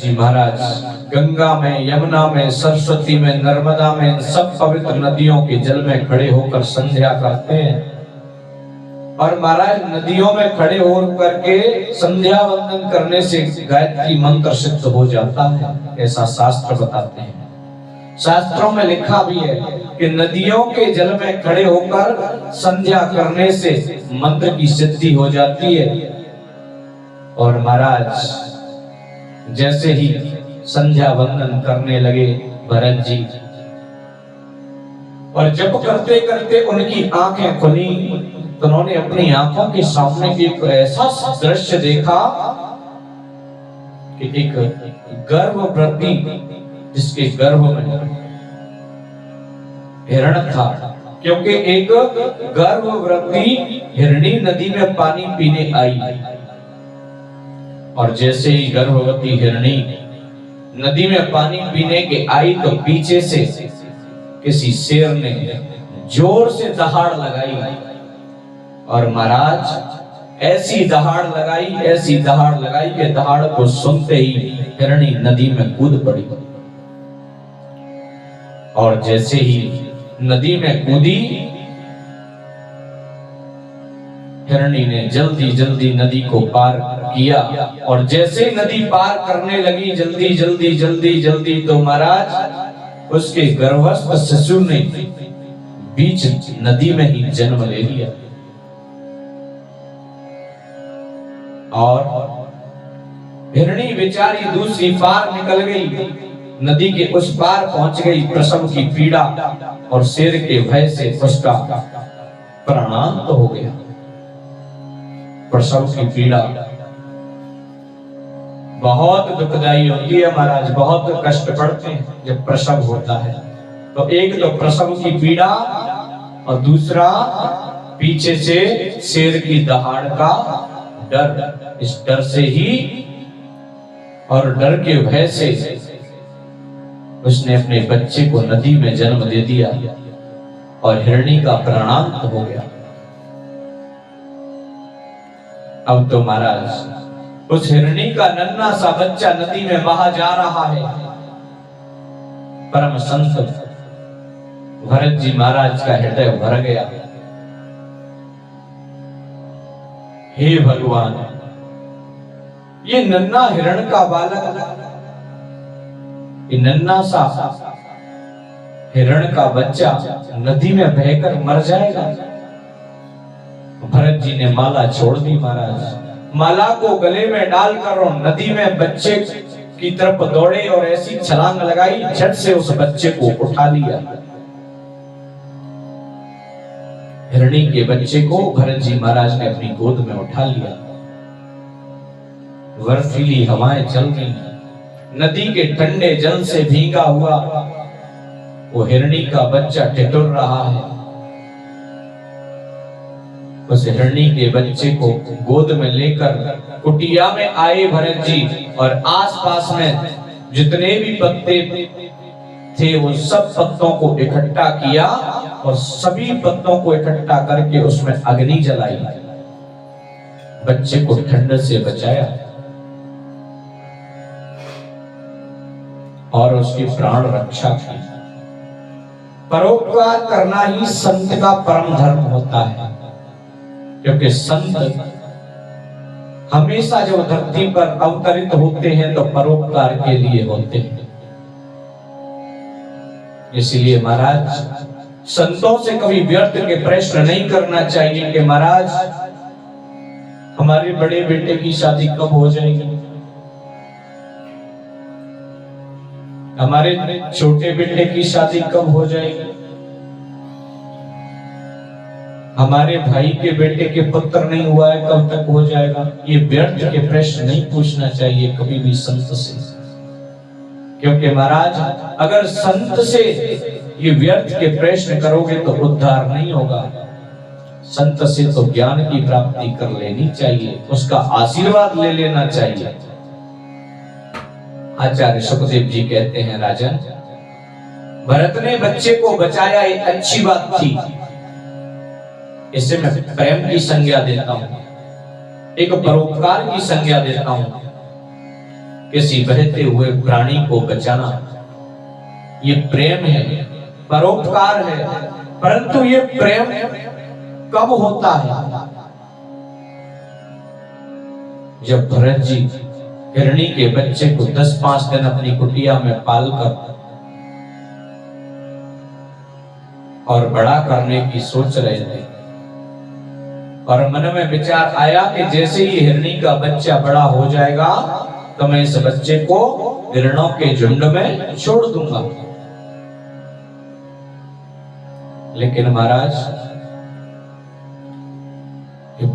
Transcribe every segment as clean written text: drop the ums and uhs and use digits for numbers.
जी महाराज गंगा में, यमुना में, सरस्वती में, नर्मदा में, सब पवित्र नदियों के जल में खड़े होकर संध्या करते हैं। और महाराज नदियों में खड़े होकर के संध्या वंदन करने से गायत्री मंत्र सिद्ध हो जाता है, ऐसा शास्त्र बताते हैं। शास्त्रों में लिखा भी है कि नदियों के जल में खड़े होकर संध्या करने से मंत्र की सिद्धि हो जाती है। और महाराज जैसे ही संध्या वंदन करने लगे भरत जी, और जब करते करते उनकी आंखें खुली तो उन्होंने अपनी आंखों के सामने एक ऐसा दृश्य देखा कि एक गर्भवती जिसके गर्भ में हिरण था, क्योंकि एक गर्भवती हिरणी नदी में पानी पीने आई। और जैसे ही गर्भवती हिरणी नदी में पानी पीने के आई तो पीछे से किसी शेर ने जोर से दहाड़ लगाई। और महाराज ऐसी दहाड़ लगाई कि दहाड़ को सुनते ही हिरणी नदी में कूद पड़ी। और जैसे ही नदी में कूदी, हिरणी ने जल्दी जल्दी नदी को पार किया। और जैसे नदी पार करने लगी जल्दी तो महाराज उसके गर्भस्थ शिशु ने बीच नदी में ही जन्म ले लिया। और हिरणी बेचारी दूसरी पार निकल गई, नदी के उस पार पहुंच गई। प्रसव की पीड़ा और शेर के भय से उसका प्राणांत हो गया। प्रसव की पीड़ा बहुत दुखदाई होती है महाराज, बहुत कष्ट पड़ते हैं जब प्रसव होता है। तो एक तो प्रसव की पीड़ा और दूसरा पीछे से शेर की दहाड़ का डर। इस डर से ही और डर के भय से उसने अपने बच्चे को नदी में जन्म दे दिया और हिरणी का प्राणांत हो गया। अब तो महाराज उस हिरणी का नन्हा सा बच्चा नदी में बहा जा रहा है। परम संत भरत जी महाराज का हृदय भर गया। हे भगवान, ये नन्हा हिरण का बालक, ये नन्हा सा हिरण का बच्चा नदी में बहकर मर जाएगा। भरत जी ने माला छोड़ दी महाराज। माला को गले में डालकर और नदी में बच्चे की तरफ दौड़े और ऐसी छलांग लगाई, झट से उस बच्चे को उठा लिया। हिरणी के बच्चे को भरत जी महाराज ने अपनी गोद में उठा लिया। बर्फीली हवाएं चल रही, नदी के ठंडे जल से भीगा हुआ वो हिरणी का बच्चा ठिठुर रहा है। उस हिरणी के बच्चे को गोद में लेकर कुटिया में आए भरत जी, और आसपास में जितने भी पत्ते थे वो सब पत्तों को इकट्ठा किया और सभी पत्तों को इकट्ठा करके उसमें अग्नि जलाई, बच्चे को ठंड से बचाया और उसकी प्राण रक्षा की। परोपकार करना ही संत का परम धर्म होता है, क्योंकि संत हमेशा जब धरती पर अवतरित होते हैं तो परोपकार के लिए होते हैं। इसलिए महाराज संतों से कभी व्यर्थ के प्रश्न नहीं करना चाहिए कि महाराज हमारे बड़े बेटे की शादी कब हो जाएगी, हमारे छोटे बेटे की शादी कब हो जाएगी, हमारे भाई के बेटे के पुत्र नहीं हुआ है कब तक हो जाएगा। ये व्यर्थ के प्रश्न नहीं पूछना चाहिए कभी भी संत से, क्योंकि महाराज अगर संत से ये व्यर्थ के प्रश्न करोगे तो उद्धार नहीं होगा। संत से तो ज्ञान की प्राप्ति कर लेनी चाहिए, उसका आशीर्वाद ले लेना चाहिए। आचार्य सुखदेव जी कहते हैं, राजन भरत ने बच्चे को बचाया, एक अच्छी बात थी। इसे मैं प्रेम की संज्ञा देता हूं, एक परोपकार की संज्ञा देता हूं किसी बहते हुए प्राणी को बचाना, ये प्रेम है, परोपकार है। परंतु ये प्रेम कब होता है? जब भरत जी हिरणी के बच्चे को 10-5 दिन अपनी कुटिया में पालकर और बड़ा करने की सोच रहे थे, और मन में विचार आया कि जैसे ही हिरणी का बच्चा बड़ा हो जाएगा तो मैं इस बच्चे को हिरणों के झुंड में छोड़ दूंगा। लेकिन महाराज, ये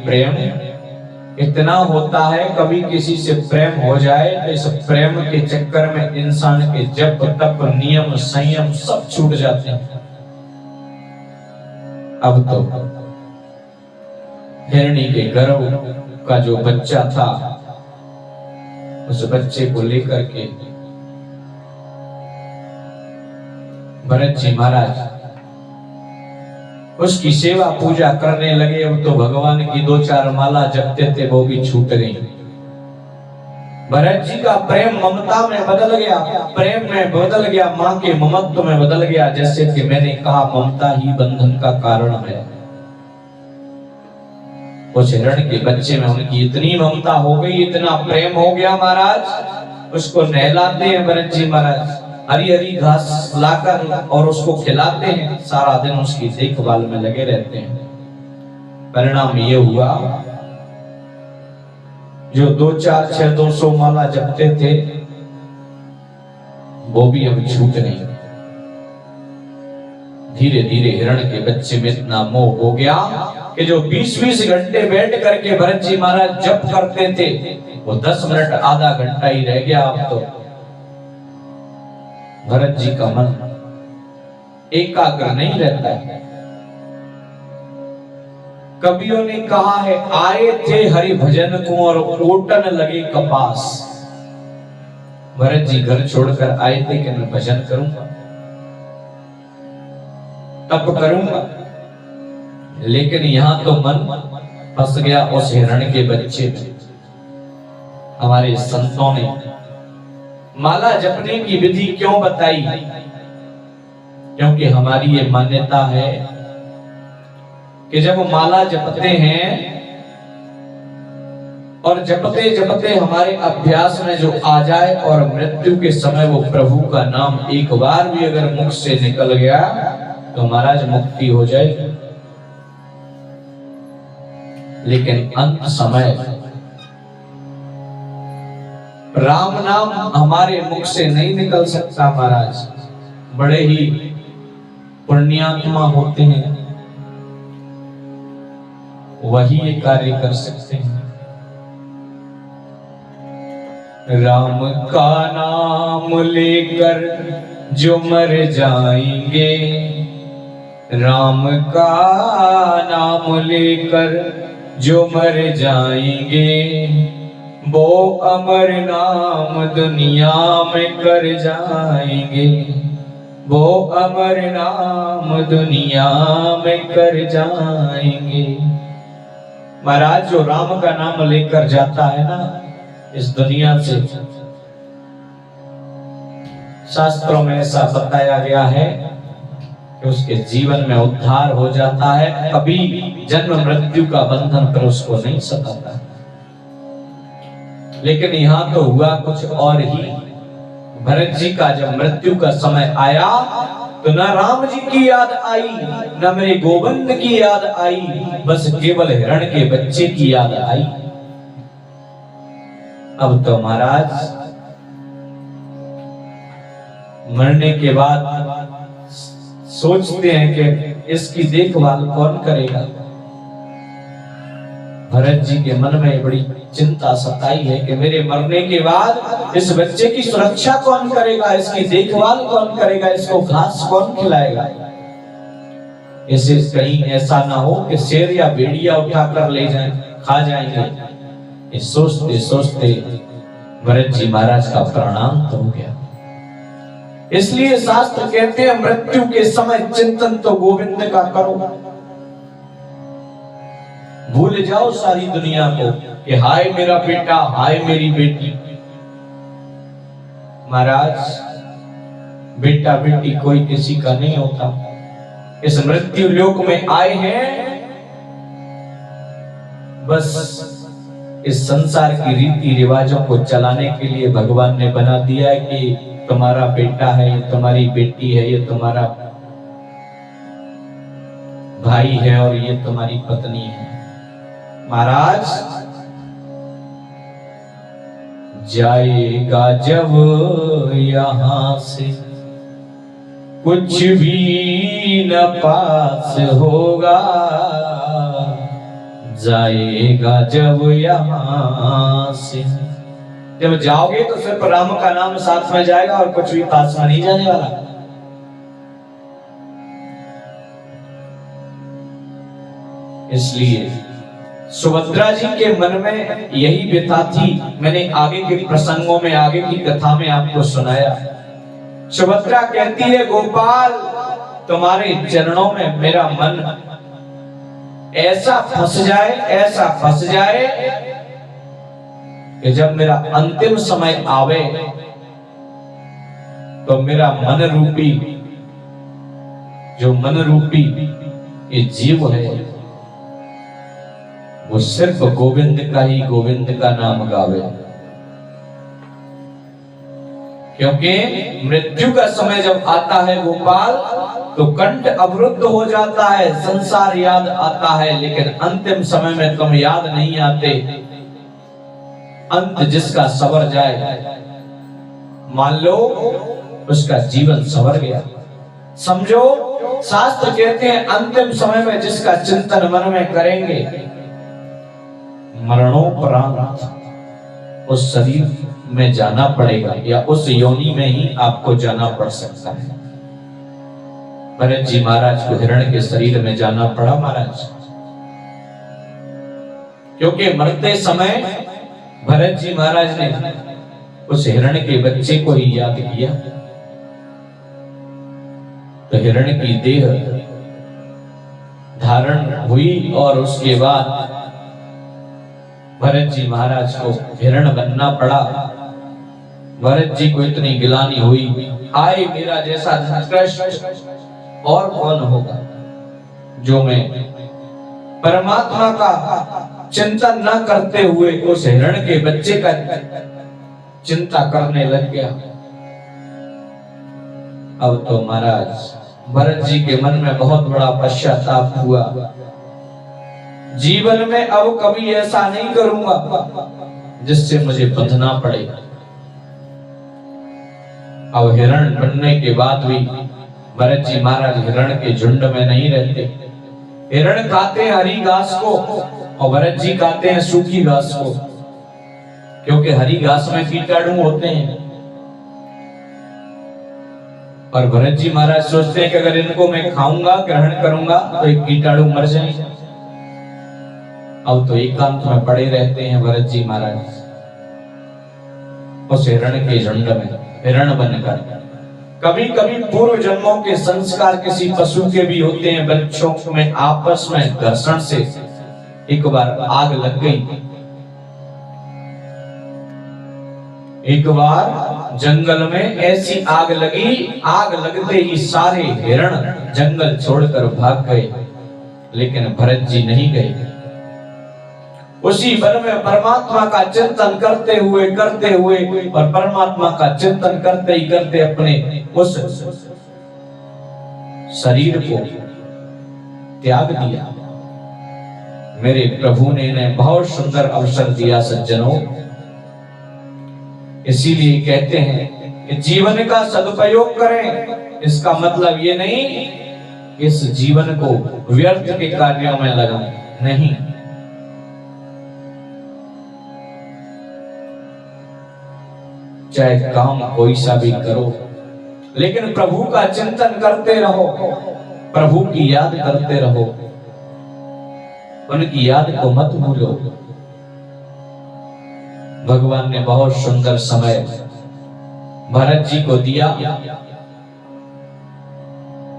प्रेम इतना होता है, कभी किसी से प्रेम हो जाए तो इस प्रेम के चक्कर में इंसान के जप तप नियम संयम सब छूट जाते हैं। अब तो हिरणी के गर्भ का जो बच्चा था, उस बच्चे को लेकर के भरत जी महाराज उसकी सेवा पूजा करने लगे। अब तो भगवान की 2-4 माला जपते थे, वो भी छूट गई। भरत जी का प्रेम ममता में बदल गया, प्रेम में बदल गया, मां के ममत्व में बदल गया। जैसे कि मैंने कहा, ममता ही बंधन का कारण है। उस हिरण के बच्चे में उनकी इतनी ममता हो गई, इतना प्रेम हो गया महाराज, उसको नहलाते हैं भरत जी महाराज, हरी हरी घास लाकर और उसको खिलाते हैं, सारा दिन उसकी देखभाल में लगे रहते हैं। परिणाम ये हुआ, जो 2-4-6-200 माला जपते थे वो भी अब छूट नहीं। धीरे धीरे हिरण के बच्चे में इतना मोह हो गया कि जो 20-20 घंटे बैठ करके भरत जी महाराज जप करते थे, वो 10 मिनट आधा घंटा ही रह गया। अब तो भरत जी का मन एकाग्र नहीं रहता है। कवियों ने कहा है, आए थे हरि भजन को और ओटन लगे कपास। भरत जी घर छोड़कर आए थे कि मैं भजन करूंगा, तप करूंगा, लेकिन यहां तो मन फंस गया उस हिरण के बच्चे में। हमारे संतों ने माला जपने की विधि क्यों बताई? क्योंकि हमारी ये मान्यता है कि जब माला जपते हैं और जपते जपते हमारे अभ्यास में जो आ जाए और मृत्यु के समय वो प्रभु का नाम एक बार भी अगर मुख से निकल गया तो महाराज मुक्ति हो जाएगी। लेकिन अंत समय राम नाम हमारे मुख से नहीं निकल सकता महाराज। बड़े ही पुण्यात्मा होते हैं, वही ये कार्य कर सकते हैं। राम का नाम लेकर जो मर जाएंगे, राम का नाम लेकर जो मर जाएंगे, वो अमर नाम दुनिया में कर जाएंगे, वो अमर नाम दुनिया में कर जाएंगे। महाराज, जो राम का नाम लेकर जाता है ना इस दुनिया से, शास्त्रों में ऐसा बताया गया है कि उसके जीवन में उद्धार हो जाता है, कभी जन्म मृत्यु का बंधन पर उसको नहीं सताता। लेकिन यहां तो हुआ कुछ और ही। भरत जी का जब मृत्यु का समय आया तो न राम जी की याद आई, न मेरे गोविंद की याद आई, बस केवल हिरण के बच्चे की याद आई। अब तो महाराज मरने के बाद सोचते हैं कि इसकी देखभाल कौन करेगा। भरत जी के मन में बड़ी चिंता सताई है कि मेरे मरने के बाद इस बच्चे की सुरक्षा कौन करेगा, इसकी देखभाल कौन करेगा, इसको घास कौन खिलाएगा। इसे कहीं ऐसा ना हो कि शेर या भेड़िया उठाकर ले जाए, खा जाएंगे। ये सोचते सोचते भरत जी महाराज का प्राणांत हो गया। इसलिए शास्त्र कहते हैं, मृत्यु के समय चिंतन तो गोविंद का करो। भूल जाओ सारी दुनिया को कि हाय मेरा बेटा, हाय मेरी बेटी। महाराज, बेटा बेटी कोई किसी का नहीं होता। इस मृत्यु लोक में आए हैं बस इस संसार की रीति रिवाजों को चलाने के लिए। भगवान ने बना दिया है कि तुम्हारा बेटा है, ये तुम्हारी बेटी है, ये तुम्हारा भाई है और ये तुम्हारी पत्नी है। महाराज, जाएगा जब यहां से कुछ भी न पास होगा, जाएगा जब यहां से। जब जाओगे तो सिर्फ राम का नाम साथ में जाएगा और कुछ भी पास में नहीं जाने वाला। इसलिए सुभद्रा जी के मन में यही व्यथा थी। मैंने आगे के प्रसंगों में, आगे की कथा में आपको सुनाया। सुभद्रा कहती है, गोपाल तुम्हारे चरणों में मेरा मन ऐसा फंस जाए, ऐसा फंस जाए कि जब मेरा अंतिम समय आवे तो मेरा मन रूपी, जो मन रूपी ये जीव है, वो सिर्फ गोविंद का ही, गोविंद का नाम गावे। क्योंकि मृत्यु का समय जब आता है गोपाल, तो कंठ अवरुद्ध हो जाता है, संसार याद आता है, लेकिन अंतिम समय में तुम याद नहीं आते। अंत जिसका सवर जाए, मान लो उसका जीवन सवर गया। समझो, शास्त्र कहते हैं अंतिम समय में जिसका चिंतन मन में करेंगे, मरणोपरांत उस शरीर में जाना पड़ेगा या उस योनि में ही आपको जाना पड़ सकता है। भरत जी महाराज को हिरण के शरीर में जाना पड़ा महाराज, क्योंकि मरते समय भरत जी महाराज ने उस हिरण के बच्चे को ही याद किया। तो हिरण की देह धारण हुई और उसके बाद भरत जी महाराज को हिरण बनना पड़ा। भरत जी को इतनी गिलानी हुई, आए मेरा जैसा धृतराष्ट्र और कौन होगा जो मैं परमात्मा का चिंतन न करते हुए उस हिरण के बच्चे का चिंता करने लग गया। अब तो महाराज भरत जी के मन में बहुत बड़ा पश्चाताप हुआ। जीवन में अब कभी ऐसा नहीं करूंगा जिससे मुझे बंधना पड़े। अब हिरण बनने के बाद भी भरत जी महाराज हिरण के झुंड में नहीं रहते। हिरण खाते हैं हरी घास को और भरत जी खाते हैं सूखी घास को, क्योंकि हरी घास में कीटाणु होते हैं। और भरत जी महाराज सोचते हैं कि अगर इनको मैं खाऊंगा, ग्रहण करूंगा तो एक कीटाणु मर जाएंगे। अब तो एकांत में पड़े रहते हैं भरत जी महाराज उस हिरण के झुंड में, हिरण बनकर। कभी कभी पूर्व जन्मों के संस्कार किसी पशु के भी होते हैं। बच्चों में आपस में घर्षण से एक बार आग लग गई। एक बार जंगल में ऐसी आग लगी, आग लगते ही सारे हिरण जंगल छोड़कर भाग गए, लेकिन भरत जी नहीं गए। उसी वन में परमात्मा का चिंतन करते हुए और परमात्मा का चिंतन करते ही करते अपने उस शरीर को त्याग दिया। मेरे प्रभु ने इन्हें बहुत सुंदर अवसर दिया सज्जनों। इसीलिए कहते हैं कि जीवन का सदुपयोग करें। इसका मतलब ये नहीं इस जीवन को व्यर्थ के कार्यों में लगाएं, नहीं। चाहे काम कोई सा भी करो, लेकिन प्रभु का चिंतन करते रहो, प्रभु की याद करते रहो, उनकी याद को मत भूलो। भगवान ने बहुत सुंदर समय भरत जी को दिया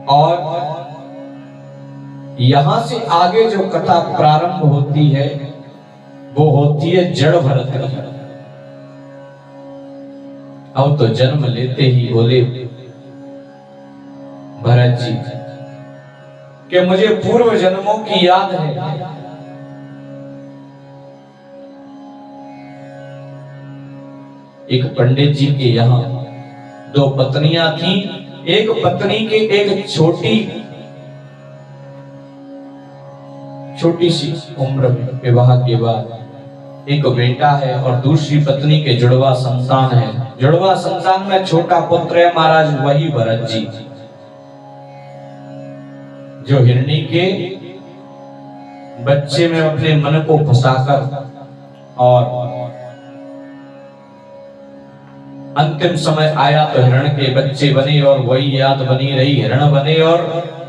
और यहां से आगे जो कथा प्रारंभ होती है वो होती है जड़ भरत की। अब तो जन्म लेते ही बोले भरत जी कि मुझे पूर्व जन्मों की याद है। एक पंडित जी के यहाँ 2 पत्नियां थी। एक पत्नी के एक छोटी सी उम्र में विवाह के बाद एक बेटा है और दूसरी पत्नी के जुड़वा संतान है। जुड़वा संतान में छोटा पुत्र है महाराज वही भरत जी, जो हिरणी के बच्चे में अपने मन को फंसाकर और अंतिम समय आया तो हिरण के बच्चे बने और वही याद बनी रही, हिरण बने और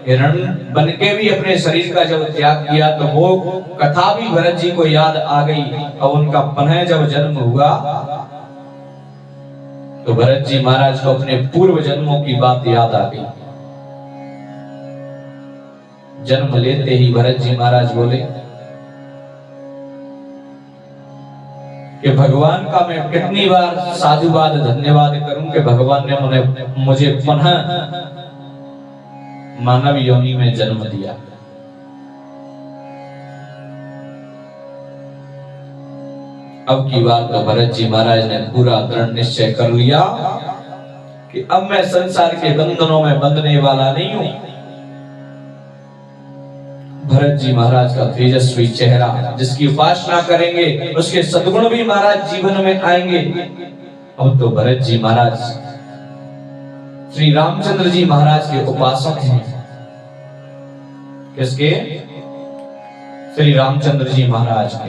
हिरण बन के भी अपने शरीर का जब त्याग किया तो वो कथा भी भरत जी को याद आ गई। और उनका पुनः जब जन्म हुआ तो भरत जी महाराज को अपने पूर्व जन्मों की बात याद आ गई। जन्म लेते ही भरत जी महाराज बोले कि भगवान का मैं कितनी बार साधुवाद धन्यवाद करूं कि भगवान ने मुझे पुनः मानव योनि में जन्म दिया। अब की बात तो भरत जी महाराज ने पूरा दृढ़ निश्चय कर लिया कि अब मैं संसार के बंधनों में बंधने वाला नहीं हूं। भरत जी महाराज का तेजस्वी चेहरा, जिसकी उपासना करेंगे उसके सद्गुण भी महाराज जीवन में आएंगे। अब तो भरत जी महाराज श्री रामचंद्र जी महाराज के उपासक हैं। किसके? श्री रामचंद्र जी महाराज के।